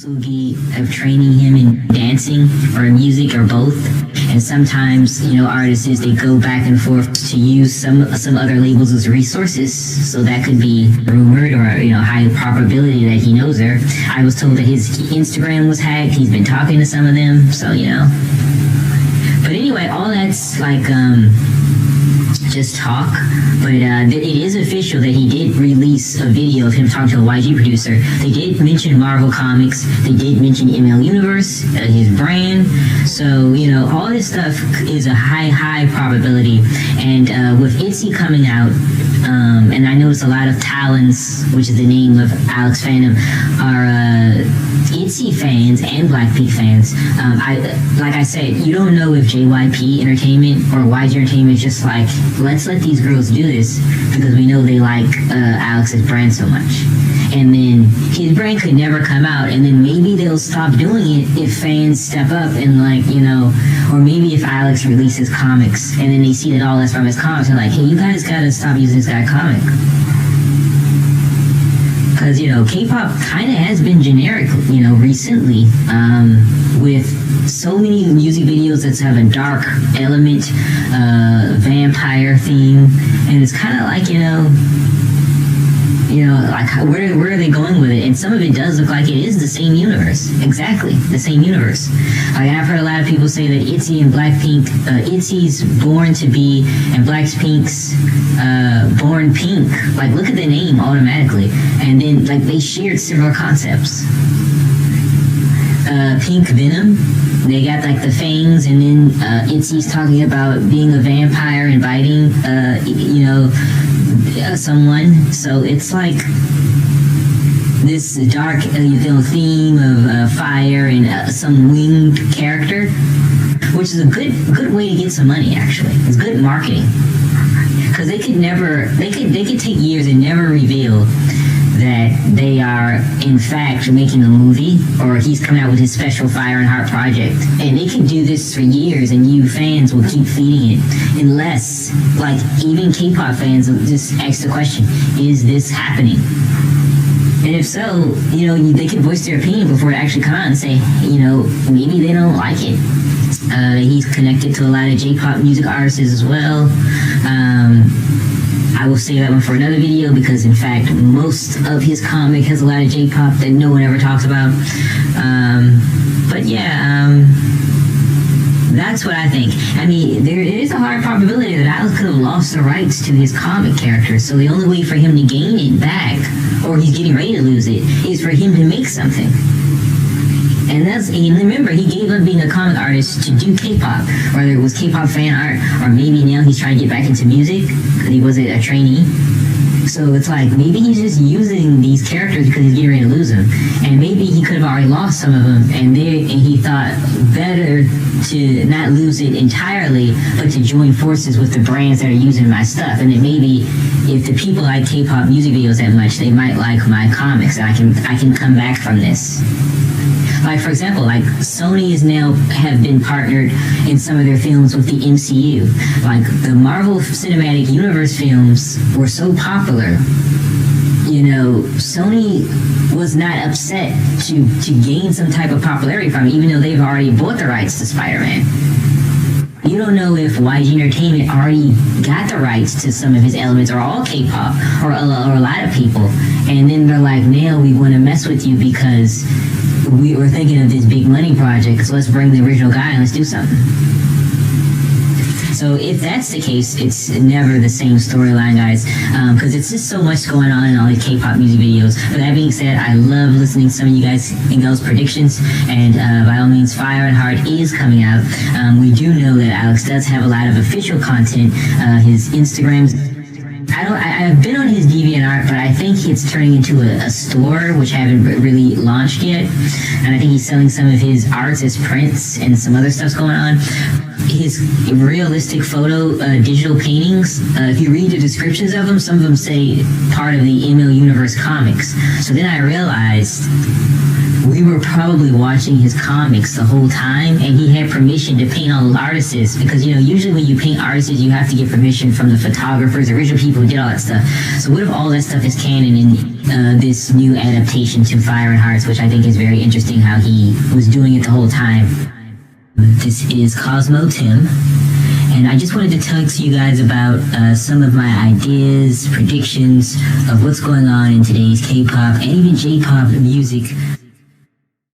will be of training him in dancing or music or both. And sometimes, you know, artists, they go back and forth to use some other labels as resources. So that could be rumored or, you know, high probability that he knows her. I was told that his Instagram was hacked. He's been talking to some of them. So, you know. But anyway, all that's like just talk. But it is official that he did release a video of him talking to a YG producer. They did mention Marvel Comics. They did mention ML Universe, his brand. So, you know, all this stuff is a high probability. And with ITZY coming out, and I noticed a lot of Talons, which is the name of Alex fandom, are ITZY fans and Blackpink fans. Like I said, you don't know if JYP Entertainment or YG Entertainment is just like, let's let these girls do this because we know they like Alex's brand so much. And then his brand could never come out, and then maybe they'll stop doing it if fans step up and, like, you know, or maybe if Alex releases comics and then they see that all that's from his comics, they're like, hey, you guys gotta stop using this guy comic. Because, you know, K-pop kind of has been generic, you know, recently, with so many music videos that have a dark element, vampire theme, and it's kind of like, you know, like, where are they going with it? And some of it does look like it is the same universe. Exactly, the same universe. Like, I've heard a lot of people say that ITZY and Blackpink, ITZY's Born to Be and Blackpink's Born Pink. Like, look at the name automatically. And then, like, they shared similar concepts. Pink Venom, they got, like, the fangs, and then ITZY's talking about being a vampire and biting, you know, someone. So it's like this dark, you know, theme of fire and some winged character, which is a good way to get some money. Actually, it's good marketing, because they could take years and never reveal that they are in fact making a movie, or he's coming out with his special Fire and Heart project, and they can do this for years and you fans will keep feeding it, unless, like, even K-pop fans will just ask the question, is this happening? And if so, you know, they can voice their opinion before it actually comes out and say, you know, maybe they don't like it. He's connected to a lot of J-pop music artists as well. I will save that one for another video, because in fact most of his comic has a lot of J-pop that no one ever talks about. But yeah, that's what I think. I mean, there is a hard probability that Alex could have lost the rights to his comic character, so the only way for him to gain it back, or he's getting ready to lose it, is for him to make something. And remember, he gave up being a comic artist to do K-pop, whether it was K-pop fan art, or maybe now he's trying to get back into music, because he was a trainee. So it's like, maybe he's just using these characters because he's getting ready to lose them. And maybe he could have already lost some of them, and he thought better to not lose it entirely, but to join forces with the brands that are using my stuff. And then maybe if the people like K-pop music videos that much, they might like my comics, and I can come back from this. Like, for example, like, Sony is now have been partnered in some of their films with the MCU. Like, the Marvel Cinematic Universe films were so popular, you know, Sony was not upset to gain some type of popularity from it, even though they've already bought the rights to Spider-Man. You don't know if YG Entertainment already got the rights to some of his elements, or all K-pop, or a lot of people. And then they're like, now we want to mess with you because we were thinking of this big money project, so let's bring the original guy and let's do something. So if that's the case, it's never the same storyline, guys, because it's just so much going on in all these K-pop music videos. But that being said, I love listening to some of you guys and girls' predictions, and by all means, Fire and Heart is coming out. We do know that Alex does have a lot of official content. His Instagrams, I've been on his DeviantArt, but I think it's turning into a store, which haven't really launched yet. And I think he's selling some of his arts as prints and some other stuff's going on. His realistic photo, digital paintings, if you read the descriptions of them, some of them say part of the ML Universe comics. So then I realized we were probably watching his comics the whole time, and he had permission to paint all those artists, because, you know, usually when you paint artists, you have to get permission from the photographers, the original people who did all that stuff. So what if all that stuff is canon in this new adaptation to Fire and Hearts, which I think is very interesting how he was doing it the whole time. This is CosmosTIM, and I just wanted to talk to you guys about some of my ideas, predictions of what's going on in today's K-pop and even J-pop music